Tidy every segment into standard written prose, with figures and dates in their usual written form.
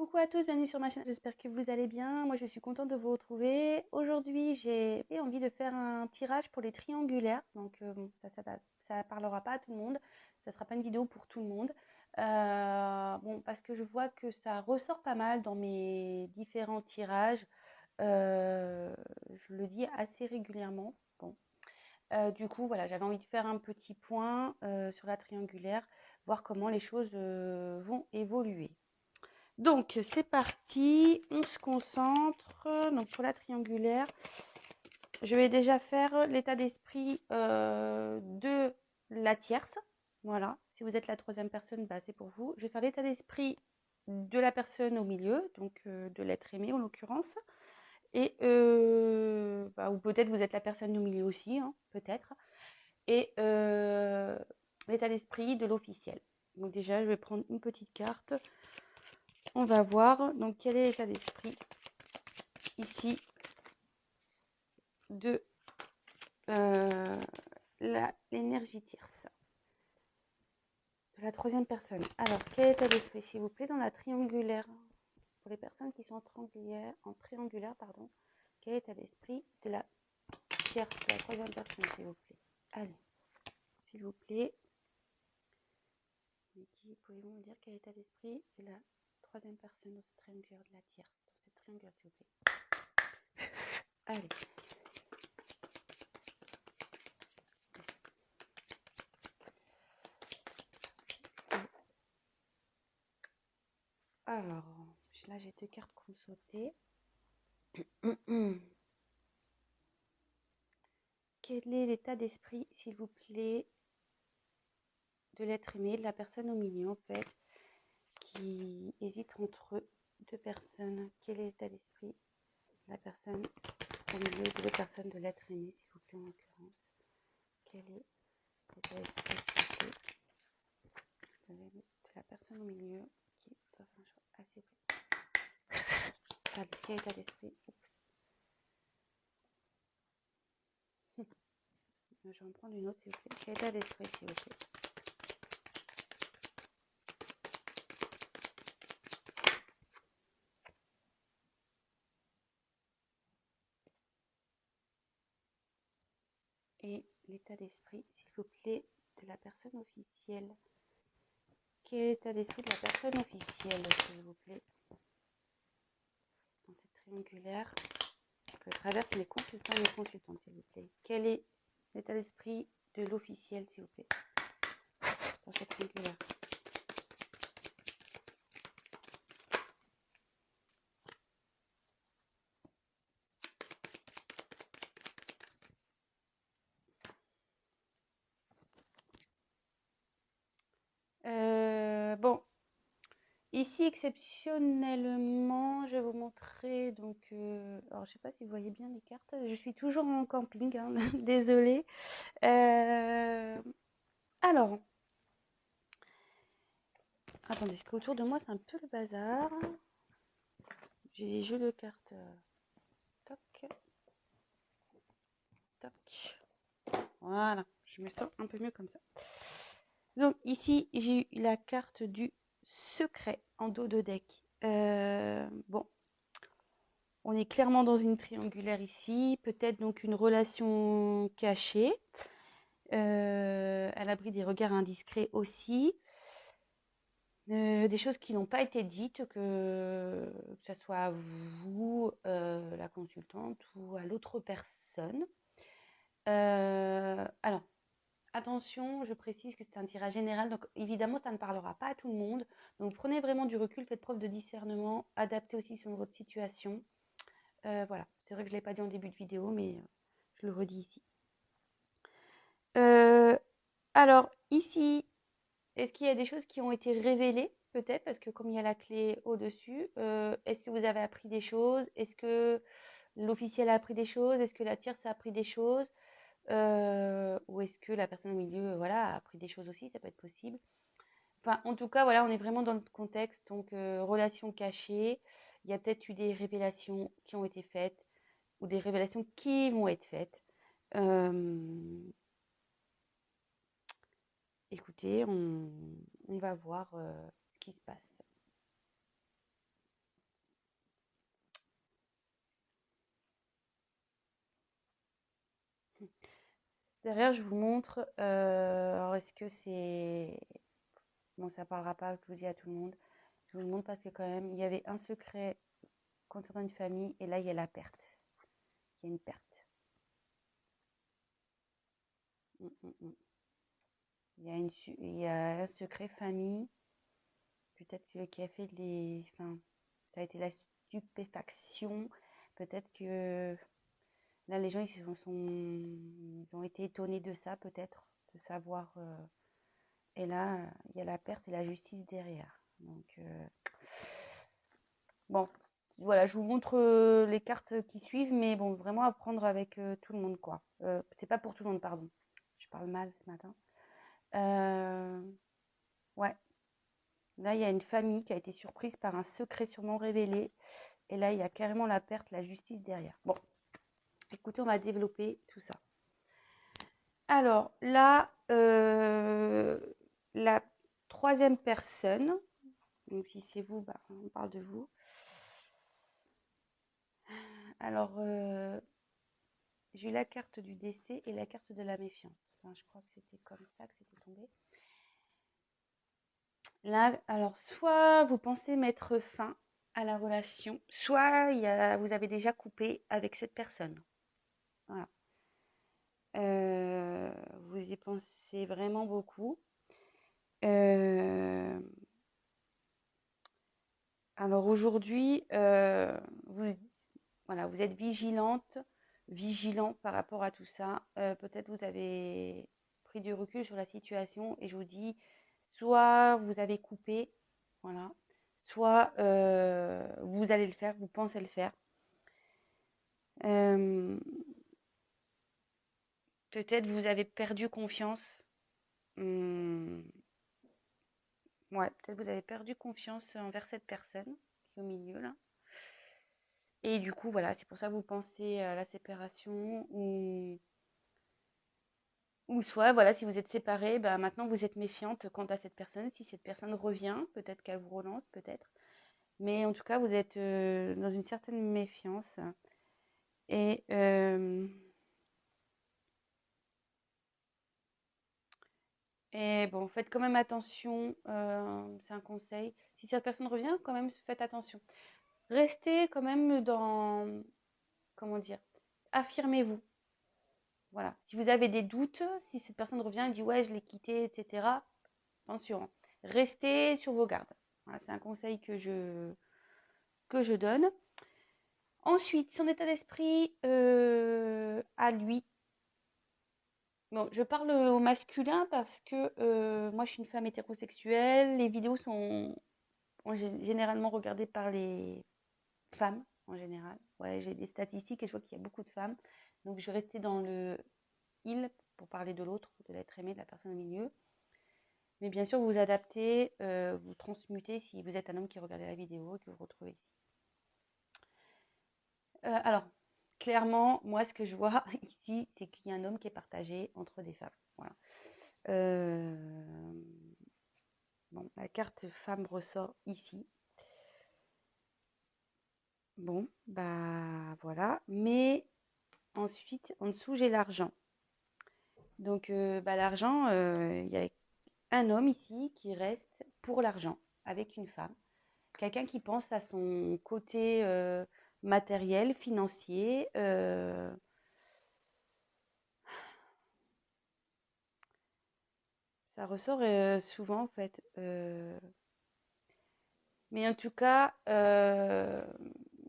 Coucou à tous, bienvenue sur ma chaîne, j'espère que vous allez bien. Moi je suis contente de vous retrouver. Aujourd'hui j'ai envie de faire un tirage pour les triangulaires. Donc bon, ça parlera pas à tout le monde, ça ne sera pas une vidéo pour tout le monde. Bon, parce que je vois que ça ressort pas mal dans mes différents tirages. Je le dis assez régulièrement. Bon. Du coup, voilà, j'avais envie de faire un petit point sur la triangulaire, voir comment les choses vont évoluer. Donc, c'est parti, on se concentre. Donc, pour la triangulaire, je vais déjà faire l'état d'esprit de la tierce. Voilà, si vous êtes la troisième personne, bah, c'est pour vous. Je vais faire l'état d'esprit de la personne au milieu, donc de l'être aimé en l'occurrence. Et, bah, ou peut-être vous êtes la personne au milieu aussi, hein, peut-être. Et l'état d'esprit de l'officiel. Donc déjà, je vais prendre une petite carte. On va voir donc quel est l'état d'esprit ici de l'énergie tierce de la troisième personne. Alors, quel est l'état d'esprit, s'il vous plaît, dans la triangulaire, pour les personnes qui sont en triangulaire, pardon, quel est l'état d'esprit de la tierce, de la troisième personne, s'il vous plaît. Allez, s'il vous plaît. Qui pouvez-vous me dire quel est l'état d'esprit de la troisième personne dans cette triangulaire de la tierce, dans cette triangulaire, s'il vous plaît. Allez. Alors, là j'ai deux cartes qui ont sauté. Quel est l'état d'esprit, s'il vous plaît, de l'être aimé, de la personne au milieu en fait, qui hésite entre deux personnes? Quel est l'état d'esprit de la personne au milieu de deux personnes de l'être aimé, s'il vous plaît, en l'occurrence? Quel est l'état d'esprit, s'il vous plaît, de la personne au milieu qui doit faire un choix assez précis? Allez, quel est l'état d'esprit? Je vais en prendre une autre, s'il vous plaît. Quel état d'esprit, s'il vous plaît? Et l'état d'esprit, s'il vous plaît, de la personne officielle. Quel est l'état d'esprit de la personne officielle, s'il vous plaît, dans cette triangulaire que traversent les consultants et les consultantes, s'il vous plaît? Quel est l'état d'esprit de l'officiel, s'il vous plaît, dans cette triangulaire? Bon, ici exceptionnellement, je vais vous montrer donc. Alors, je sais pas si vous voyez bien les cartes. Je suis toujours en camping, hein, désolée. Alors, attendez, parce qu'autour de moi c'est un peu le bazar. J'ai des jeux de cartes. Toc, toc. Voilà, je me sens un peu mieux comme ça. Donc ici, j'ai eu la carte du secret en dos de deck. Bon, on est clairement dans une triangulaire ici. Peut-être donc une relation cachée. À l'abri des regards indiscrets aussi. Des choses qui n'ont pas été dites, que ce soit à vous, la consultante, ou à l'autre personne. Alors, attention, je précise que c'est un tirage général, donc évidemment, ça ne parlera pas à tout le monde. Donc, prenez vraiment du recul, faites preuve de discernement, adaptez aussi sur votre situation. Voilà, c'est vrai que je ne l'ai pas dit en début de vidéo, mais je le redis ici. Alors, ici, est-ce qu'il y a des choses qui ont été révélées, peut-être, parce que comme il y a la clé au-dessus, est-ce que vous avez appris des choses? Est-ce que l'officiel a appris des choses? Est-ce que la tierce a appris des choses? Ou est-ce que la personne au milieu, voilà, a appris des choses aussi? Ça peut être possible. Enfin, en tout cas, voilà, on est vraiment dans le contexte, donc relation cachée. Il y a peut-être eu des révélations qui ont été faites ou des révélations qui vont être faites. Écoutez, on va voir ce qui se passe. Derrière, je vous montre. Alors, est-ce que c'est... Bon, ça parlera pas, je vous dis à tout le monde. Je vous le montre parce que quand même, il y avait un secret concernant une famille et là, il y a la perte. Il y a une perte. Il y a un secret famille. Peut-être que qui a fait les... Enfin, ça a été la stupéfaction. Peut-être que là, les gens, ils ont été étonnés de ça, peut-être, de savoir. Et là, il y a la perte et la justice derrière. Donc, bon, voilà, je vous montre les cartes qui suivent, mais bon, vraiment à prendre avec tout le monde, quoi. C'est pas pour tout le monde, pardon. Je parle mal ce matin. Ouais, là, il y a une famille qui a été surprise par un secret sûrement révélé. Et là, il y a carrément la perte, la justice derrière. Bon, écoutez, on va développer tout ça. Alors, là, la troisième personne, donc si c'est vous, bah, on parle de vous. Alors, j'ai eu la carte du décès et la carte de la méfiance. Enfin, je crois que c'était comme ça que c'était tombé. Là, alors, soit vous pensez mettre fin à la relation, soit vous avez déjà coupé avec cette personne. Voilà. Vous y pensez vraiment beaucoup. Alors aujourd'hui, voilà, vous êtes vigilant par rapport à tout ça. Peut-être vous avez pris du recul sur la situation et je vous dis, soit vous avez coupé, voilà, soit vous allez le faire, vous pensez le faire. Peut-être vous avez perdu confiance. Ouais, peut-être vous avez perdu confiance envers cette personne qui est au milieu là. Et du coup, voilà, c'est pour ça que vous pensez à la séparation ou soit, voilà, si vous êtes séparés, bah, maintenant vous êtes méfiante quant à cette personne. Si cette personne revient, peut-être qu'elle vous relance, peut-être. Mais en tout cas, vous êtes dans une certaine méfiance. Et bon, faites quand même attention. C'est un conseil. Si cette personne revient, quand même, faites attention. Restez quand même dans, comment dire, affirmez-vous. Voilà. Si vous avez des doutes, si cette personne revient et dit ouais, je l'ai quitté, etc., attention. Restez sur vos gardes. Voilà, c'est un conseil que je donne. Ensuite, son état d'esprit à lui. Bon, je parle au masculin parce que moi, je suis une femme hétérosexuelle. Les vidéos sont généralement regardées par les femmes en général. Ouais, j'ai des statistiques et je vois qu'il y a beaucoup de femmes. Donc, je vais rester dans le il pour parler de l'autre, de l'être aimé, de la personne au milieu. Mais bien sûr, vous vous adaptez, vous transmutez si vous êtes un homme qui regardait la vidéo et que vous retrouvez ici. Alors, clairement, moi, ce que je vois ici, c'est qu'il y a un homme qui est partagé entre des femmes. Voilà. Bon, la carte femme ressort ici. Bon, bah voilà. Mais ensuite, en dessous, j'ai l'argent. Donc, l'argent, il y a un homme ici qui reste pour l'argent avec une femme. Quelqu'un qui pense à son côté matériel, financier. Ça ressort souvent en fait. Mais en tout cas,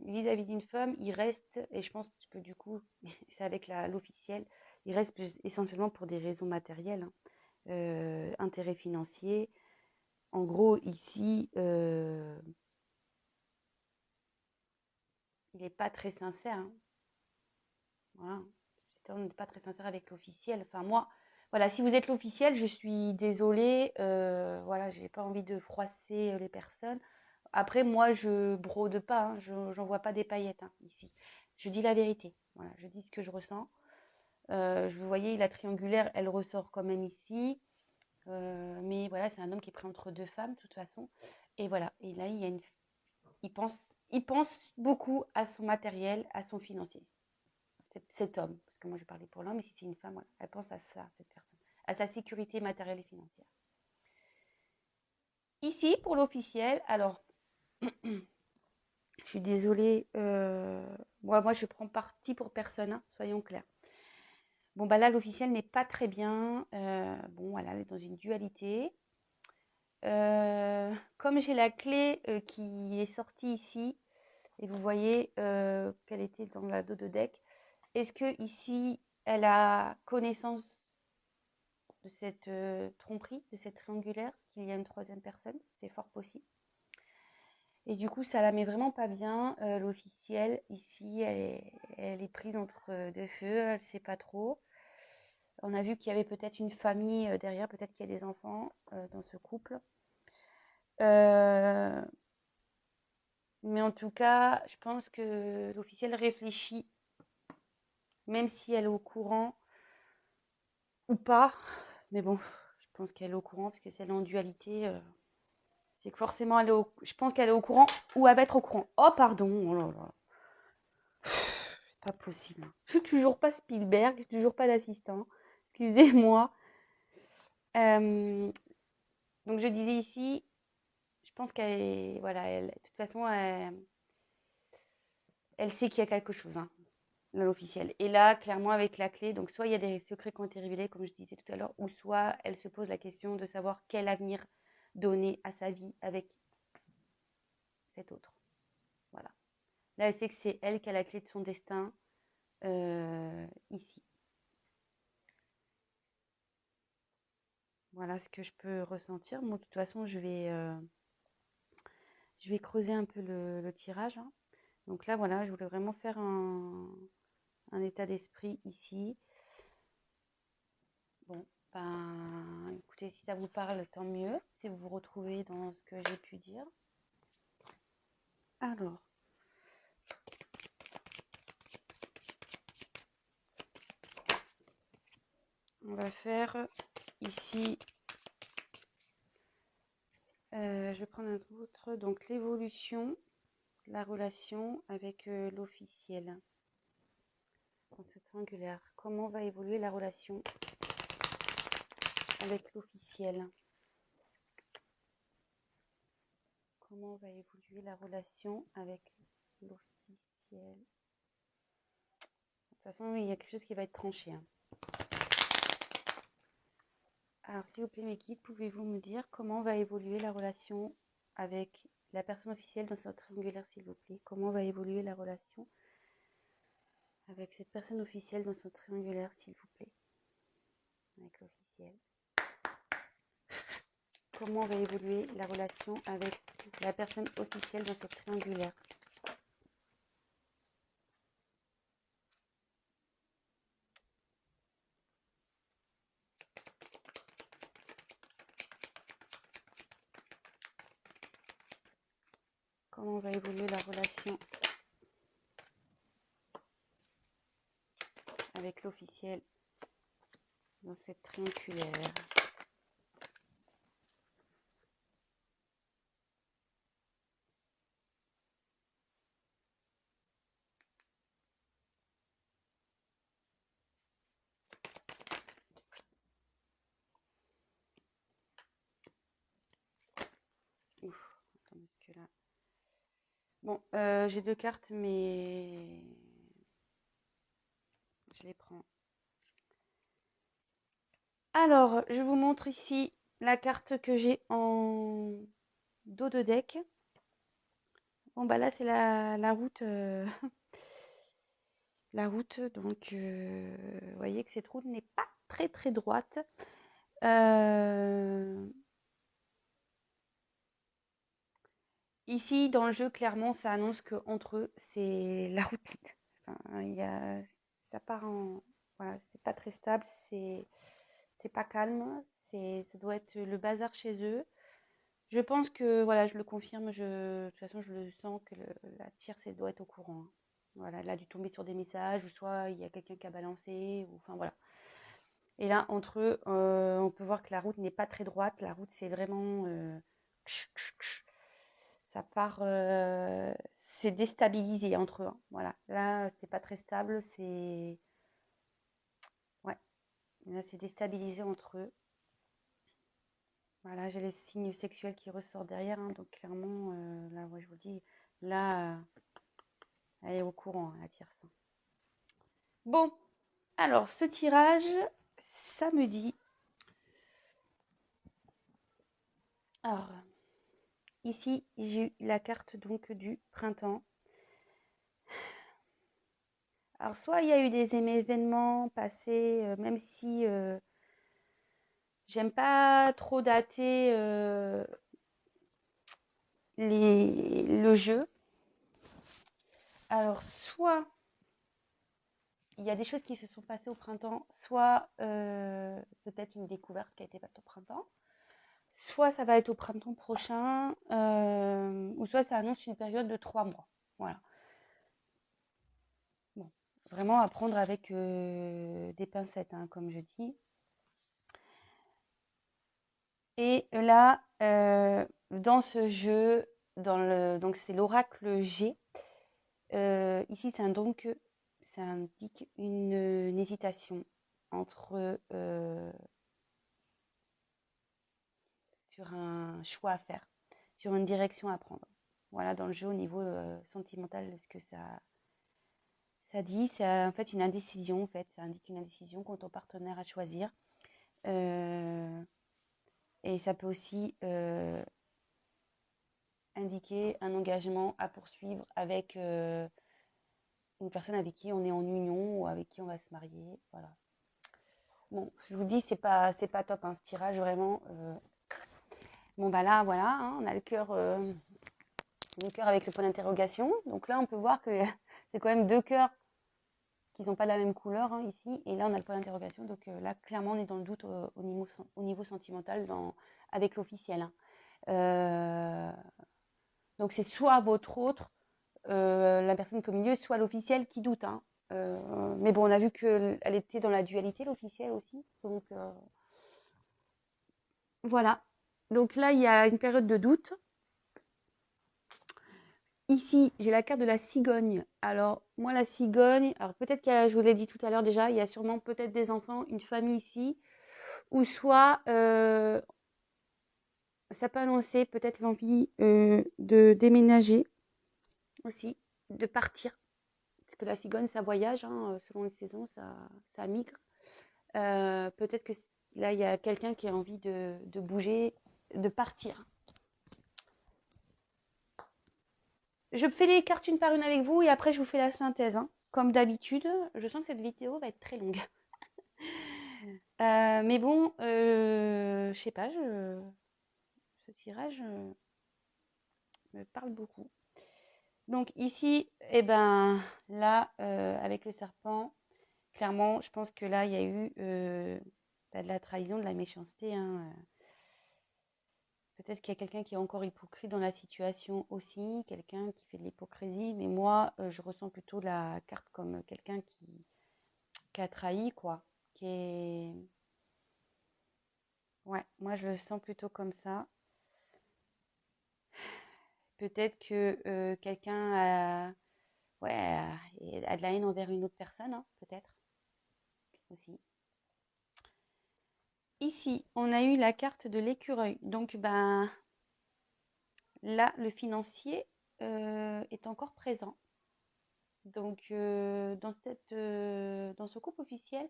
vis-à-vis d'une femme, il reste, et je pense que du coup, c'est avec l'officiel, il reste essentiellement pour des raisons matérielles, hein. Intérêt financier. En gros, ici, il n'est pas très sincère, hein. Voilà. On n'est pas très sincère avec l'officiel. Enfin, moi, voilà, si vous êtes l'officiel, je suis désolée. Voilà, j'ai pas envie de froisser les personnes. Après, moi, je brode pas, hein, j'envoie pas des paillettes hein, ici. Je dis la vérité. Voilà, je dis ce que je ressens. Vous voyez, la triangulaire, elle ressort quand même ici. Mais voilà, c'est un homme qui est pris entre deux femmes, de toute façon. Et voilà. Et là, il pense beaucoup à son matériel, à son financier. Cet homme. Parce que moi je parlais pour l'homme, mais si c'est une femme, voilà, elle pense à ça, cette personne, à sa sécurité matérielle et financière. Ici, pour l'officiel, alors, je suis désolée, moi je prends parti pour personne, hein, soyons clairs. Bon, bah là, l'officiel n'est pas très bien. Bon, voilà, elle est dans une dualité. Comme j'ai la clé qui est sortie ici, et vous voyez qu'elle était dans la dos de deck, est-ce que ici, elle a connaissance de cette tromperie, de cette triangulaire, qu'il y a une troisième personne? C'est fort possible. Et du coup, ça la met vraiment pas bien. L'officiel, ici, elle est prise entre deux feux, elle sait pas trop. On a vu qu'il y avait peut-être une famille derrière, peut-être qu'il y a des enfants dans ce couple. Mais en tout cas, je pense que l'officiel réfléchit, même si elle est au courant ou pas. Mais bon, je pense qu'elle est au courant, parce que si elle est en dualité, c'est que forcément, je pense qu'elle est au courant ou elle va être au courant. Oh, pardon, oh là là. C'est pas possible. Je suis toujours pas Spielberg, toujours pas d'assistant. Excusez-moi. Donc, je disais ici, je pense qu'elle est, voilà, de toute façon, elle sait qu'il y a quelque chose, hein, dans l'officiel. Et là, clairement, avec la clé, donc soit il y a des secrets qui ont été révélés, comme je disais tout à l'heure, ou soit elle se pose la question de savoir quel avenir donner à sa vie avec cet autre. Voilà. Là, elle sait que c'est elle qui a la clé de son destin ici. Voilà ce que je peux ressentir. Moi, de toute façon, je vais creuser un peu le tirage, hein. Donc là, voilà, je voulais vraiment faire un état d'esprit ici. Bon, ben, écoutez, si ça vous parle, tant mieux. Si vous vous retrouvez dans ce que j'ai pu dire. Alors, on va faire ici, je vais prendre un autre, donc l'évolution, la relation avec l'officiel dans cette triangulaire. Comment va évoluer la relation avec l'officiel? Comment va évoluer la relation avec l'officiel? De toute façon, il y a quelque chose qui va être tranché, hein. Alors, s'il vous plaît, mes guides, pouvez-vous me dire comment va évoluer la relation avec la personne officielle dans cette triangulaire, s'il vous plaît? Comment va évoluer la relation avec cette personne officielle dans son triangulaire, s'il vous plaît? Avec l'officiel. Comment va évoluer la relation avec la personne officielle dans cette triangulaire? Comment va évoluer la relation avec l'officiel dans cette triangulaire? Ouf, attends, parce que là... Bon, j'ai deux cartes, mais je les prends. Alors, je vous montre ici la carte que j'ai en dos de deck. Bon, bah là, c'est la route. La route, donc, vous voyez que cette route n'est pas très, très droite. Ici, dans le jeu, clairement, ça annonce qu'entre eux, c'est la route. Enfin, ça part en... Voilà, c'est pas très stable, c'est pas calme, ça doit être le bazar chez eux. Je pense que, voilà, je le confirme, de toute façon, je le sens que la tierce, elle doit être au courant, hein. Voilà, elle a dû tomber sur des messages, ou soit il y a quelqu'un qui a balancé, ou enfin voilà. Et là, entre eux, on peut voir que la route n'est pas très droite. La route, c'est vraiment... ça part... c'est déstabilisé entre eux, hein. Voilà, là, c'est pas très stable, c'est... Là, c'est déstabilisé entre eux. Voilà, j'ai les signes sexuels qui ressortent derrière. Hein, donc, clairement, là, ouais, je vous dis, là, elle est au courant, hein, la tierce. Bon, alors, ce tirage, ça me dit... Alors, ici, j'ai eu la carte donc du printemps. Alors, soit il y a eu des événements passés, même si j'aime pas trop dater le jeu. Alors, soit il y a des choses qui se sont passées au printemps, soit peut-être une découverte qui a été faite au printemps, soit ça va être au printemps prochain, ou soit ça annonce une période de 3 mois. Voilà. Bon, vraiment à prendre avec des pincettes, hein, comme je dis. Et là, dans ce jeu, donc c'est l'oracle G. Ici, ça indique une hésitation entre sur un choix à faire, sur une direction à prendre. Voilà, dans le jeu, au niveau sentimental, ce que ça dit, c'est en fait une indécision. En fait, ça indique une indécision quant au partenaire à choisir. Et ça peut aussi indiquer un engagement à poursuivre avec une personne avec qui on est en union ou avec qui on va se marier. Voilà. Bon, je vous dis, c'est pas top, hein, ce tirage, vraiment. Bon, bah là, voilà, hein, on a le cœur avec le point d'interrogation. Donc là, on peut voir que c'est quand même 2 cœurs qui sont pas de la même couleur, hein, ici. Et là, on a le point d'interrogation. Donc là, clairement, on est dans le doute au niveau sentimental avec l'officiel. Hein. Donc c'est soit votre autre, la personne au milieu, soit l'officiel qui doute. Hein. Mais bon, on a vu qu'elle était dans la dualité, l'officiel aussi. Donc voilà. Donc là, il y a une période de doute. Ici, j'ai la carte de la cigogne. Alors, moi, la cigogne, alors peut-être que je vous l'ai dit tout à l'heure déjà, il y a sûrement peut-être des enfants, une famille ici, ou soit ça peut annoncer peut-être l'envie de déménager aussi, de partir. Parce que la cigogne, ça voyage, hein, selon les saisons, ça migre. Peut-être que là, il y a quelqu'un qui a envie de bouger, de partir. Je fais les cartes une par une avec vous et après, je vous fais la synthèse. Hein. Comme d'habitude, je sens que cette vidéo va être très longue. Mais bon, je sais pas, ce tirage me parle beaucoup. Donc ici, eh ben, là, avec le serpent, clairement, je pense que là, il y a eu de la trahison, de la méchanceté. Hein. Peut-être qu'il y a quelqu'un qui est encore hypocrite dans la situation aussi, quelqu'un qui fait de l'hypocrisie. Mais moi, je ressens plutôt la carte comme quelqu'un qui a trahi, quoi. Qui est... Ouais, moi, je le sens plutôt comme ça. Peut-être que quelqu'un a de la haine envers une autre personne, hein, peut-être aussi. Ici, on a eu la carte de l'écureuil. Donc, ben, là, le financier est encore présent. Donc, dans ce couple officiel,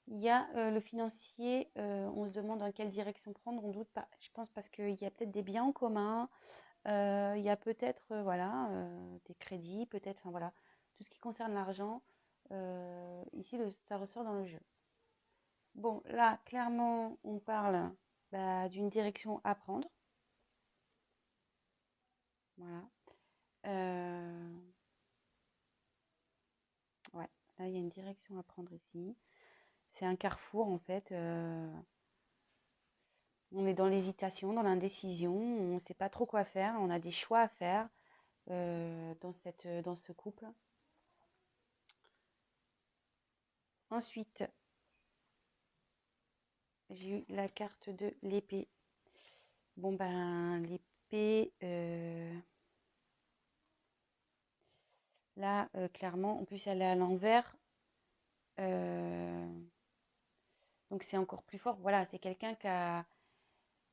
il y a le financier. On se demande dans quelle direction prendre. On doute pas. Je pense parce qu'il y a peut-être des biens en commun. Il y a peut-être voilà, des crédits, peut-être, enfin voilà, tout ce qui concerne l'argent. Ici, ça ressort dans le jeu. Bon, là, clairement, on parle d'une direction à prendre. Voilà. Ouais, là, il y a une direction à prendre ici. C'est un carrefour, en fait. On est dans l'hésitation, dans l'indécision. On ne sait pas trop quoi faire. On a des choix à faire dans ce couple. Ensuite, j'ai eu la carte de l'épée. Bon, ben, l'épée, là, clairement, en plus, elle est à l'envers. Donc c'est encore plus fort. Voilà, c'est quelqu'un qui a,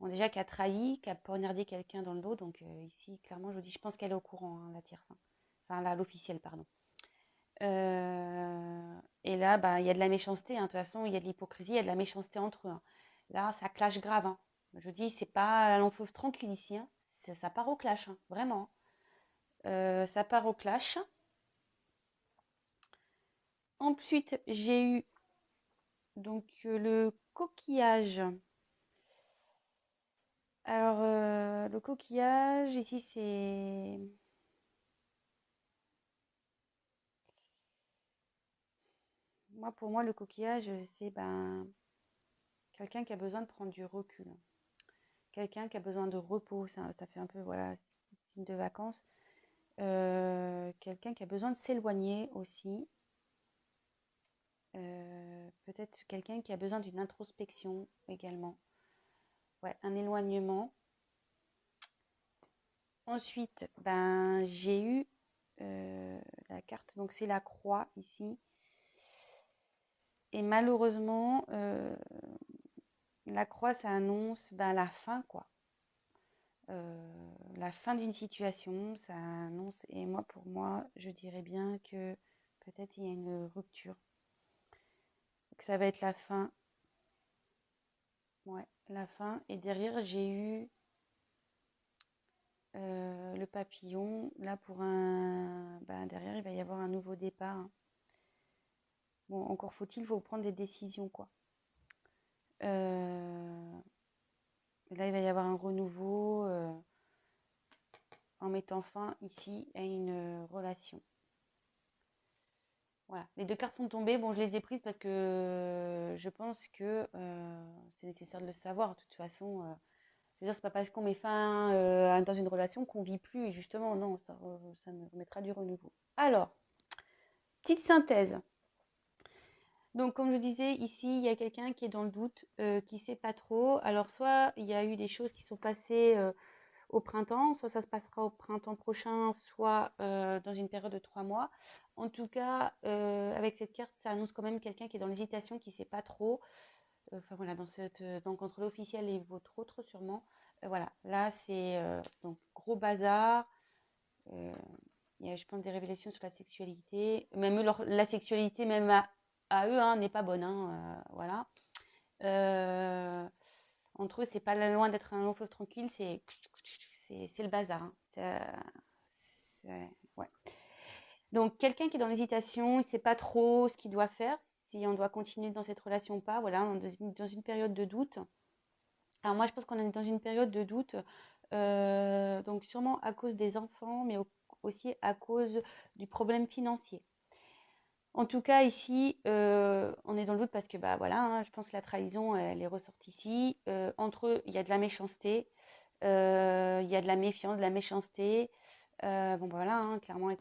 bon, déjà qui a trahi, qui a poignardé quelqu'un dans le dos. Donc ici, clairement, je vous dis, je pense qu'elle est au courant, hein, la tierce. Hein. Enfin, l'officielle, pardon. Et là, bah, il y a de la méchanceté. Hein. De toute façon, il y a de l'hypocrisie, il y a de la méchanceté entre eux. Hein. Là, ça clash grave. Hein. Je vous dis, c'est pas long feu tranquille ici. Hein. Ça part au clash, hein, vraiment. Ça part au clash. Ensuite, j'ai eu donc le coquillage. Alors, le coquillage, ici, c'est... Moi, pour moi, le coquillage, c'est ben, quelqu'un qui a besoin de prendre du recul. Quelqu'un qui a besoin de repos. Ça fait un peu, voilà, signe de vacances. Quelqu'un qui a besoin de s'éloigner aussi. Peut-être quelqu'un qui a besoin d'une introspection également. Ouais, un éloignement. Ensuite, ben, j'ai eu la carte, donc c'est la croix ici. Et malheureusement, la croix, ça annonce ben, la fin, quoi. La fin d'une situation, ça annonce, et moi, pour moi, je dirais bien que peut-être il y a une rupture. Que ça va être la fin. Ouais, la fin. Et derrière, j'ai eu le papillon. Là, pour un... Ben, derrière, il va y avoir un nouveau départ. Hein. Bon, encore faut-il, faut prendre des décisions, quoi. Là, il va y avoir un renouveau en mettant fin ici à une relation. Voilà, les deux cartes sont tombées. Bon, je les ai prises parce que je pense que c'est nécessaire de le savoir. De toute façon, je veux dire, c'est pas parce qu'on met fin dans une relation qu'on vit plus. Et justement, non, ça nous remettra du renouveau. Alors, petite synthèse. Donc, comme je disais, ici, il y a quelqu'un qui est dans le doute, qui ne sait pas trop. Alors, soit il y a eu des choses qui sont passées au printemps, soit ça se passera au printemps prochain, soit dans une période de 3 mois. En tout cas, avec cette carte, ça annonce quand même quelqu'un qui est dans l'hésitation, qui ne sait pas trop. Enfin voilà, donc entre l'officiel et votre autre sûrement. Voilà, là c'est donc gros bazar. Il y a, je pense, des révélations sur la sexualité. Même eux, la sexualité, même à eux, hein, n'est pas bonne. Hein, voilà. Entre eux, c'est pas loin d'être un long fleuve tranquille, c'est le bazar. Hein. Ouais. Donc, quelqu'un qui est dans l'hésitation, il ne sait pas trop ce qu'il doit faire, si on doit continuer dans cette relation ou pas. Voilà, on est dans une période de doute. Alors, moi, je pense qu'on est dans une période de doute, donc sûrement à cause des enfants, mais aussi à cause du problème financier. En tout cas, ici, on est dans le doute parce que, bah voilà, hein, je pense que la trahison, elle est ressortie ici. Entre eux, il y a de la méchanceté, il y a de la méfiance, de la méchanceté. Bon, bah, voilà, hein, clairement,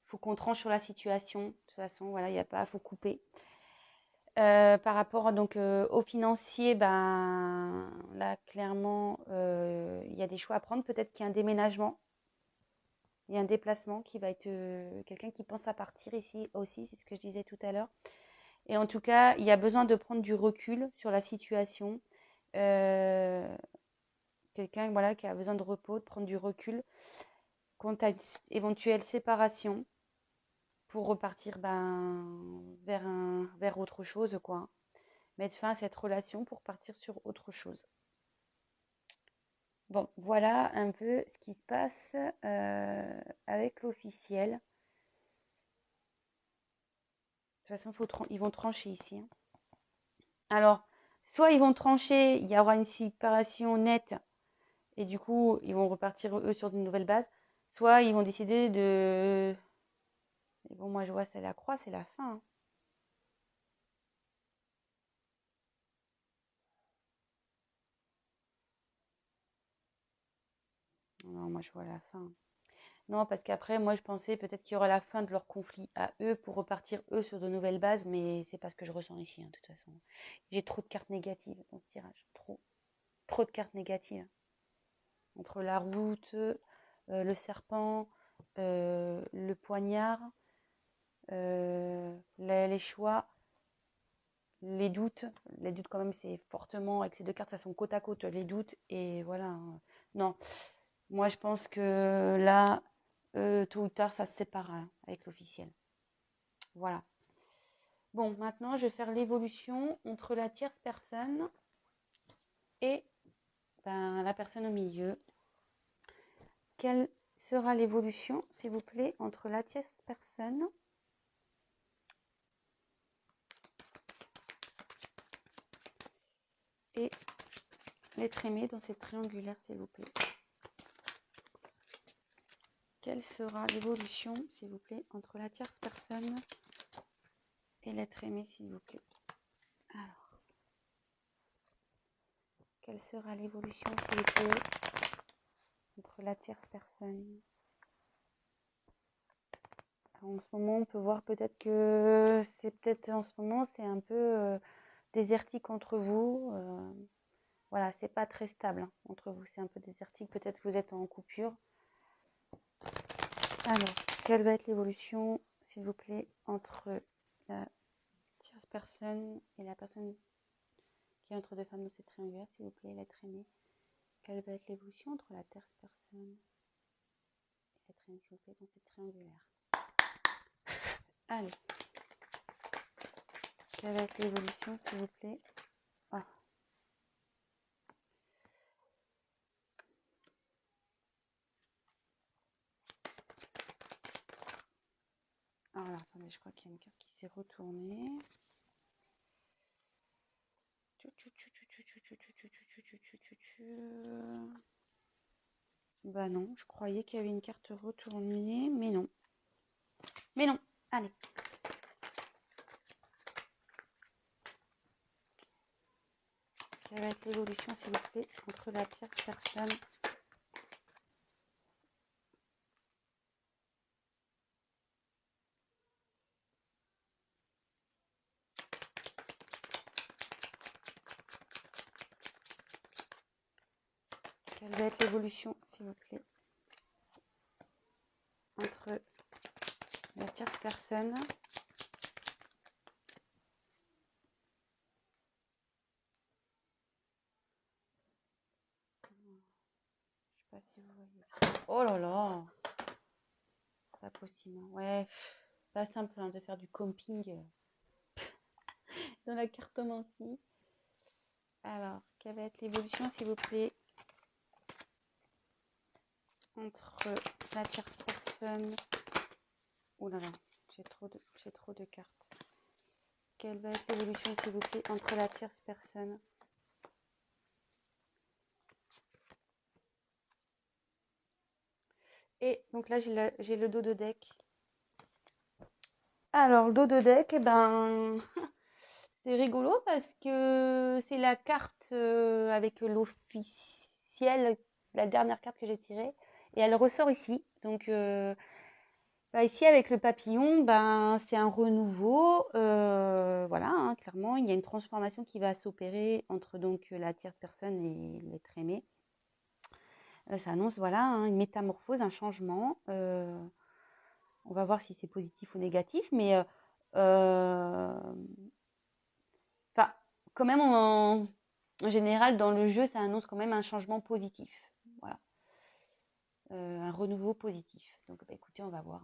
faut qu'on tranche sur la situation. De toute façon, voilà, il n'y a pas, faut couper. Par rapport donc au financier, ben là, clairement, il y a des choix à prendre. Peut-être qu'il y a un déménagement. Il y a un déplacement qui va être quelqu'un qui pense à partir ici aussi, c'est ce que je disais tout à l'heure. Et en tout cas, il y a besoin de prendre du recul sur la situation. Quelqu'un voilà, qui a besoin de repos, de prendre du recul quant à une éventuelle séparation pour repartir vers autre chose, quoi. Mettre fin à cette relation pour partir sur autre chose. Bon, voilà un peu ce qui se passe avec l'officiel. De toute façon, ils vont trancher ici. Hein. Alors, soit ils vont trancher, il y aura une séparation nette, et du coup, ils vont repartir eux sur de nouvelles bases. Soit ils vont décider de... Et bon, moi je vois, c'est la croix, c'est la fin. Hein. Non, moi je vois la fin. Non, parce qu'après, moi je pensais peut-être qu'il y aura la fin de leur conflit à eux pour repartir eux sur de nouvelles bases, mais c'est pas ce que je ressens ici, hein, de toute façon. J'ai trop de cartes négatives dans ce tirage. Trop. Trop de cartes négatives. Entre la route, le serpent, le poignard, les choix. les doutes quand même, c'est fortement, avec ces deux cartes, ça sont côte à côte, les doutes, et voilà. Hein. Non, moi je pense que là, tôt ou tard, ça se sépare hein, avec l'officiel. Voilà. Bon, maintenant, je vais faire l'évolution entre la tierce personne et la personne au milieu. Quelle sera l'évolution, s'il vous plaît, entre la tierce personne et l'être aimé dans cette triangulaire, s'il vous plaît. Quelle sera l'évolution, s'il vous plaît, entre la tierce personne et l'être aimé, s'il vous plaît. Alors, quelle sera l'évolution, s'il vous plaît, entre la tierce personne. Alors, en ce moment, on peut voir peut-être que c'est peut-être en ce moment, c'est un peu désertique entre vous. Voilà, c'est pas très stable hein, entre vous, c'est un peu désertique. Peut-être que vous êtes en coupure. Alors, quelle va être l'évolution, s'il vous plaît, entre la tierce personne et la personne qui est entre deux femmes dans cette triangulaire, s'il vous plaît, l'être aimé. Quelle va être l'évolution entre la tierce personne et l'être aimé, s'il vous plaît, dans cette triangulaire. Allez. Quelle va être l'évolution, s'il vous plaît. Ah. Alors, attendez, je crois qu'il y a une carte qui s'est retournée. Bah non, je croyais qu'il y avait une carte retournée, mais non. Mais non, allez. Quelle va être l'évolution, s'il vous plaît, entre la tierce personne Quelle va être l'évolution, s'il vous plaît, entre la tierce personne je sais pas si vous voyez. Oh là là, pas possible. Ouais, pas simple hein, de faire du camping dans la cartomancie. Alors, quelle va être l'évolution, s'il vous plaît, entre la tierce personne. Oh là là, j'ai trop de cartes. Quelle va être l'évolution, s'il vous plaît, entre la tierce personne et donc là j'ai le dos de deck. Alors le dos de deck, c'est rigolo parce que c'est la carte avec l'officiel, la dernière carte que j'ai tirée, et elle ressort ici. Donc ici avec le papillon, c'est un renouveau. Voilà, hein, clairement, il y a une transformation qui va s'opérer entre donc la tierce personne et l'être aimé. Ça annonce voilà hein, une métamorphose, un changement. On va voir si c'est positif ou négatif, mais quand même en général dans le jeu, ça annonce quand même un changement positif. Voilà, un renouveau positif. Donc écoutez, on va voir.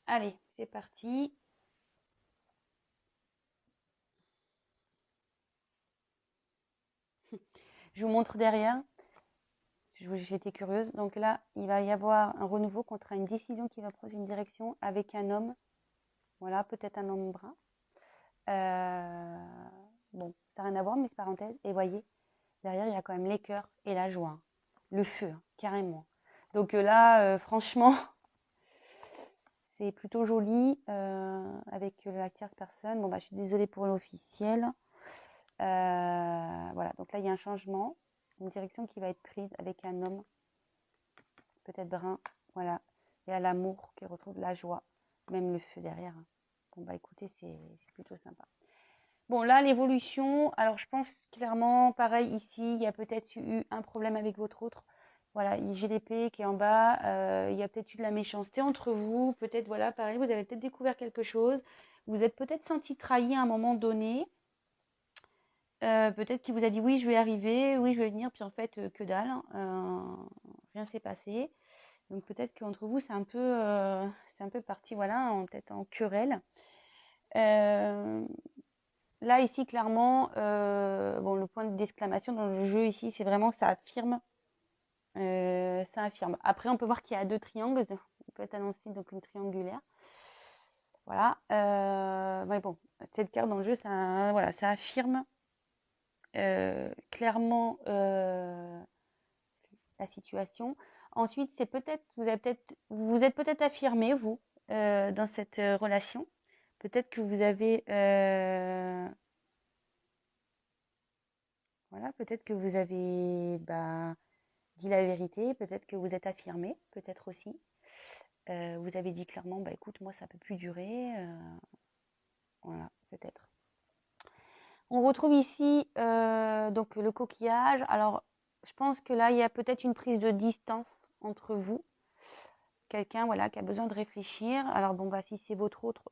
Allez, c'est parti. Je vous montre derrière. J'étais curieuse. Donc là, il va y avoir un renouveau contre une décision qui va prendre une direction avec un homme. Voilà, peut-être un homme brun. Bon, ça n'a rien à voir, mais c'est parenthèse. Et voyez, derrière, il y a quand même les cœurs et la joie. Hein. Le feu, hein, carrément. Donc là, franchement, c'est plutôt joli avec la tierce personne. Bon, je suis désolée pour l'officiel. Voilà, donc là, il y a un changement, une direction qui va être prise avec un homme, peut-être brun. Voilà, il y a l'amour qui retrouve la joie, même le feu derrière. Hein. Bon, écoutez, c'est plutôt sympa. Bon, là, l'évolution, alors je pense clairement, pareil, ici, il y a peut-être eu un problème avec votre autre. Voilà, j'ai l'épée qui est en bas, il y a peut-être eu de la méchanceté entre vous, peut-être, voilà, pareil, vous avez peut-être découvert quelque chose, vous êtes peut-être senti trahi à un moment donné, Peut-être qu'il vous a dit oui, je vais arriver, oui, je vais venir, puis en fait, que dalle, rien s'est passé. Donc peut-être qu'entre vous, c'est un peu parti, voilà, peut-être en querelle. Là, ici, clairement, bon, le point d'exclamation dans le jeu ici, c'est vraiment ça affirme. Ça affirme. Après, on peut voir qu'il y a deux triangles. Il peut être annoncé donc une triangulaire. Voilà. Mais bon, cette carte dans le jeu, ça, voilà, ça affirme clairement la situation. Ensuite, c'est peut-être, vous êtes peut-être affirmé, vous, dans cette relation. Peut-être que vous avez, voilà, peut-être que vous avez dit la vérité, peut-être que vous êtes affirmé, peut-être aussi. Vous avez dit clairement, bah écoute, moi ça peut plus durer, voilà, peut-être. On retrouve ici donc le coquillage. Alors, je pense que là, il y a peut-être une prise de distance entre vous. Quelqu'un, voilà, qui a besoin de réfléchir. Alors bon, bah si c'est votre autre,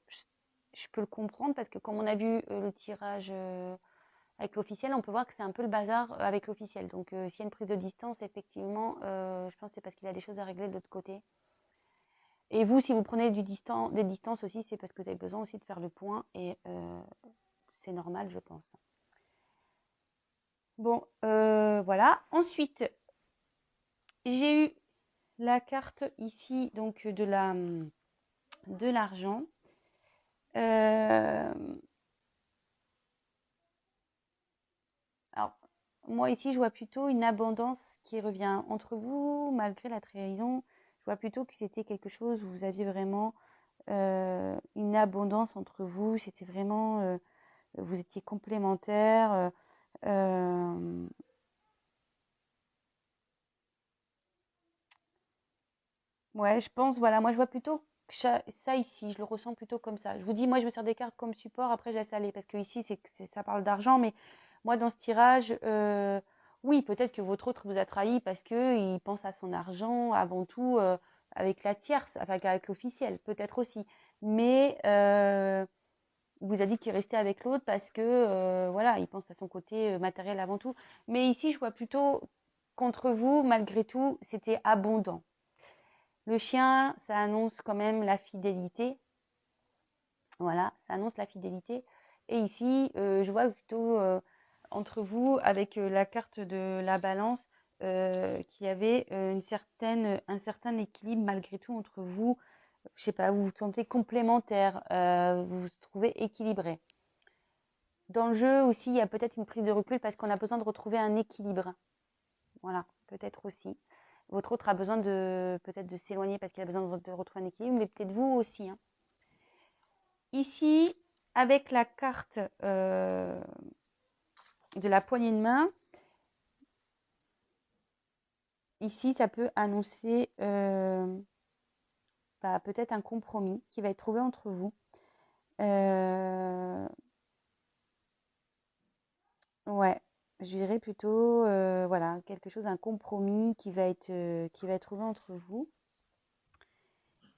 je peux le comprendre parce que comme on a vu le tirage avec l'officiel, on peut voir que c'est un peu le bazar avec l'officiel. Donc, s'il y a une prise de distance, effectivement, je pense que c'est parce qu'il a des choses à régler de l'autre côté. Et vous, si vous prenez des distances aussi, c'est parce que vous avez besoin aussi de faire le point et c'est normal, je pense. Bon, voilà. Ensuite, j'ai eu la carte ici, donc de l'argent. Alors, moi ici, je vois plutôt une abondance qui revient entre vous, malgré la trahison. Je vois plutôt que c'était quelque chose où vous aviez vraiment une abondance entre vous. C'était vraiment, vous étiez complémentaires. Ouais, je pense, voilà, moi je vois plutôt ça ici, je le ressens plutôt comme ça. Je vous dis, moi je me sers des cartes comme support, après je laisse aller, parce que ici ça parle d'argent, mais moi dans ce tirage, oui, peut-être que votre autre vous a trahi parce que il pense à son argent avant tout avec la tierce, enfin avec l'officiel, peut-être aussi. Mais il vous a dit qu'il restait avec l'autre parce que voilà, il pense à son côté matériel avant tout. Mais ici, je vois plutôt contre vous, malgré tout, c'était abondant. Le chien, ça annonce quand même la fidélité. Voilà, ça annonce la fidélité. Et ici, je vois plutôt entre vous, avec la carte de la balance, qu'il y avait un certain équilibre malgré tout entre vous. Je sais pas, vous vous sentez complémentaire, vous vous trouvez équilibré. Dans le jeu aussi, il y a peut-être une prise de recul parce qu'on a besoin de retrouver un équilibre. Voilà, peut-être aussi. Votre autre a besoin peut-être de s'éloigner parce qu'il a besoin de retrouver un équilibre, mais peut-être vous aussi. Hein. Ici, avec la carte de la poignée de main, ici, ça peut annoncer peut-être un compromis qui va être trouvé entre vous. Ouais, je dirais plutôt, voilà, quelque chose, un compromis qui va être trouvé entre vous.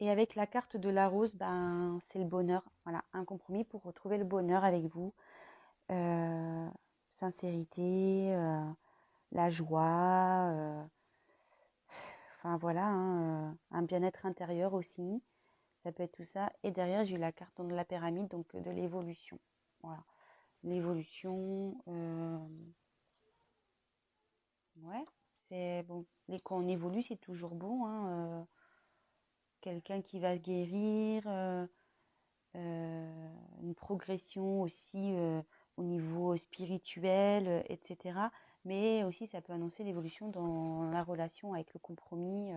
Et avec la carte de la rose, c'est le bonheur. Voilà, un compromis pour retrouver le bonheur avec vous. Sincérité, la joie, enfin voilà, hein, un bien-être intérieur aussi. Ça peut être tout ça. Et derrière, j'ai eu la carte de la pyramide, donc de l'évolution. Voilà, l'évolution. Ouais, c'est bon. Quand on évolue, c'est toujours bon. Hein, quelqu'un qui va guérir. Une progression aussi au niveau spirituel, etc. Mais aussi, ça peut annoncer l'évolution dans la relation avec le compromis.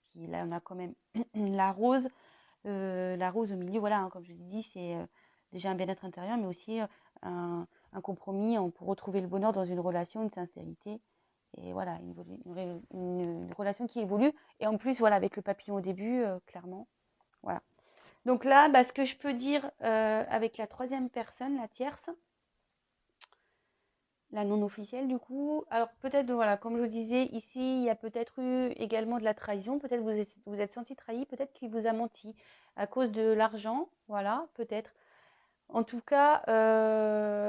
Puis là, on a quand même la rose. La rose au milieu, voilà, hein, comme je vous ai dit, c'est déjà un bien-être intérieur, mais aussi un compromis pour retrouver le bonheur dans une relation, une sincérité. Et voilà, une relation qui évolue. Et en plus, voilà, avec le papillon au début, clairement. Voilà. Donc là, ce que je peux dire avec la troisième personne, la tierce, la non officielle du coup, alors peut-être, voilà, comme je vous disais, ici, il y a peut-être eu également de la trahison, peut-être vous êtes senti trahi, peut-être qu'il vous a menti à cause de l'argent, voilà, peut-être. En tout cas,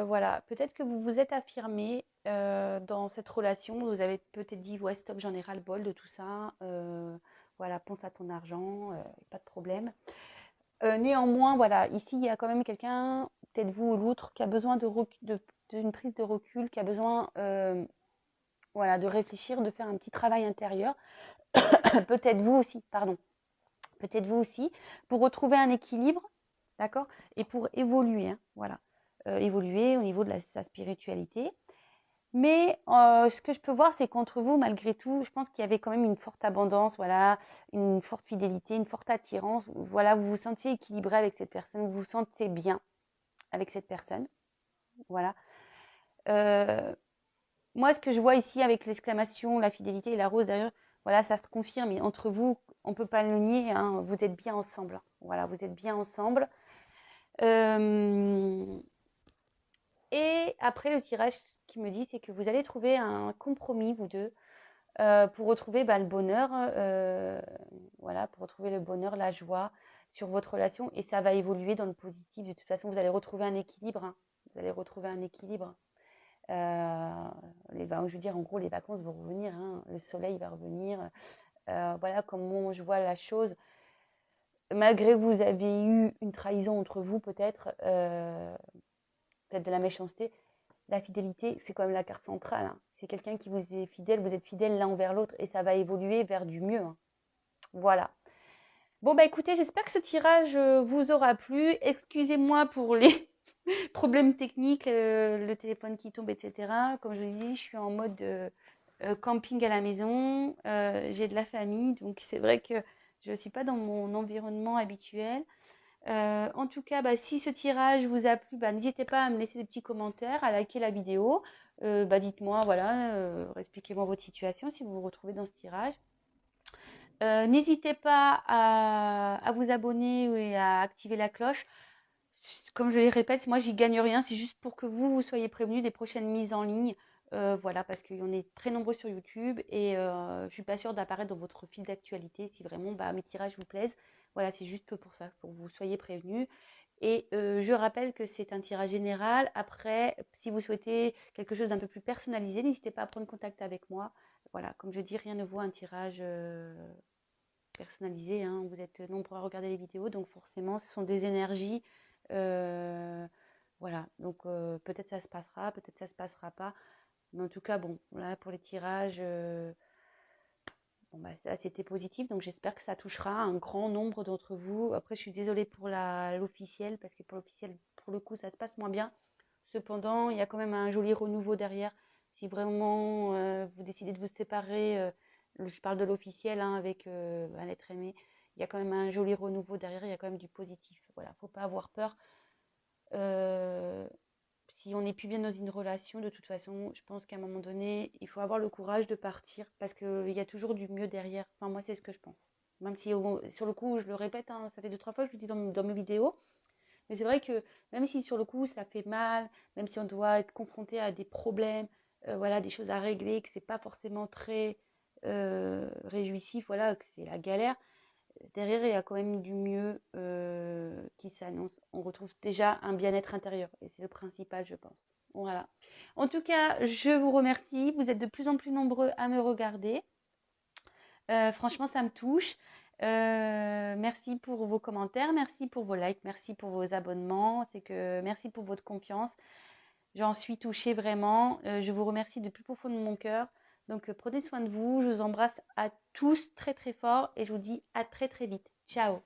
voilà, peut-être que vous vous êtes affirmé dans cette relation. Vous avez peut-être dit, ouais, stop, j'en ai ras-le-bol de tout ça. Voilà, pense à ton argent, pas de problème. Néanmoins, voilà, ici, il y a quand même quelqu'un, peut-être vous ou l'autre, qui a besoin d'une prise de recul, qui a besoin voilà, de réfléchir, de faire un petit travail intérieur. Peut-être vous aussi, pardon. Peut-être vous aussi, pour retrouver un équilibre, d'accord, et pour évoluer, hein, voilà. Évoluer au niveau de sa spiritualité. Mais ce que je peux voir, c'est qu'entre vous, malgré tout, je pense qu'il y avait quand même une forte abondance, voilà, une forte fidélité, une forte attirance. Voilà, vous vous sentiez équilibré avec cette personne, vous vous sentez bien avec cette personne. Voilà. Moi, ce que je vois ici avec l'exclamation, la fidélité et la rose derrière, voilà, ça se confirme. Et entre vous, on ne peut pas le nier, hein, vous êtes bien ensemble. Voilà, vous êtes bien ensemble. Et après, le tirage qui me dit, c'est que vous allez trouver un compromis, vous deux, pour retrouver le bonheur, voilà, pour retrouver le bonheur, la joie sur votre relation. Et ça va évoluer dans le positif. De toute façon, vous allez retrouver un équilibre. Hein. Vous allez retrouver un équilibre. Je veux dire, en gros, les vacances vont revenir. Hein. Le soleil va revenir. Voilà comment je vois la chose. Malgré que vous avez eu une trahison entre vous, peut-être de la méchanceté, la fidélité, c'est quand même la carte centrale. Hein. C'est quelqu'un qui vous est fidèle, vous êtes fidèle l'un envers l'autre et ça va évoluer vers du mieux. Hein. Voilà. Bon, bah écoutez, j'espère que ce tirage vous aura plu. Excusez-moi pour les problèmes techniques, le téléphone qui tombe, etc. Comme je vous dis, je suis en mode camping à la maison. J'ai de la famille, donc c'est vrai que je ne suis pas dans mon environnement habituel. En tout cas, si ce tirage vous a plu, n'hésitez pas à me laisser des petits commentaires, à liker la vidéo. Dites-moi, voilà, expliquez-moi votre situation si vous vous retrouvez dans ce tirage. N'hésitez pas à vous abonner et à activer la cloche. Comme je le répète, moi, j'y gagne rien. C'est juste pour que vous soyez prévenus des prochaines mises en ligne. Voilà, parce qu'il y en a très nombreux sur YouTube et je ne suis pas sûre d'apparaître dans votre fil d'actualité si vraiment mes tirages vous plaisent. Voilà, c'est juste pour ça, pour que vous soyez prévenus. Et je rappelle que c'est un tirage général. Après, si vous souhaitez quelque chose d'un peu plus personnalisé, n'hésitez pas à prendre contact avec moi. Voilà, comme je dis, rien ne vaut un tirage personnalisé. Hein. Vous êtes nombreux à regarder les vidéos, donc forcément, ce sont des énergies. Voilà, donc peut-être ça se passera, peut-être ça se passera pas. Mais en tout cas, bon, là, pour les tirages, ça, c'était positif. Donc, j'espère que ça touchera un grand nombre d'entre vous. Après, je suis désolée pour l'officiel, parce que pour l'officiel, pour le coup, ça se passe moins bien. Cependant, il y a quand même un joli renouveau derrière. Si vraiment vous décidez de vous séparer, je parle de l'officiel hein, avec un être aimé, il y a quand même un joli renouveau derrière, il y a quand même du positif. Voilà, faut pas avoir peur. Si on n'est plus bien dans une relation, de toute façon, je pense qu'à un moment donné, il faut avoir le courage de partir parce qu'il y a toujours du mieux derrière. Enfin, moi, c'est ce que je pense. Même si, sur le coup, je le répète, hein, ça fait 2-3 fois que je le dis dans mes vidéos, mais c'est vrai que même si sur le coup, ça fait mal, même si on doit être confronté à des problèmes, voilà, des choses à régler, que c'est pas forcément très réjouissif, voilà, que c'est la galère, derrière, il y a quand même du mieux qui s'annonce. On retrouve déjà un bien-être intérieur et c'est le principal, je pense. Voilà. En tout cas, je vous remercie. Vous êtes de plus en plus nombreux à me regarder. Franchement, ça me touche. Merci pour vos commentaires, merci pour vos likes, merci pour vos abonnements. Merci pour votre confiance. J'en suis touchée vraiment. Je vous remercie du plus profond de mon cœur. Donc, prenez soin de vous. Je vous embrasse à tous très très fort et je vous dis à très très vite. Ciao.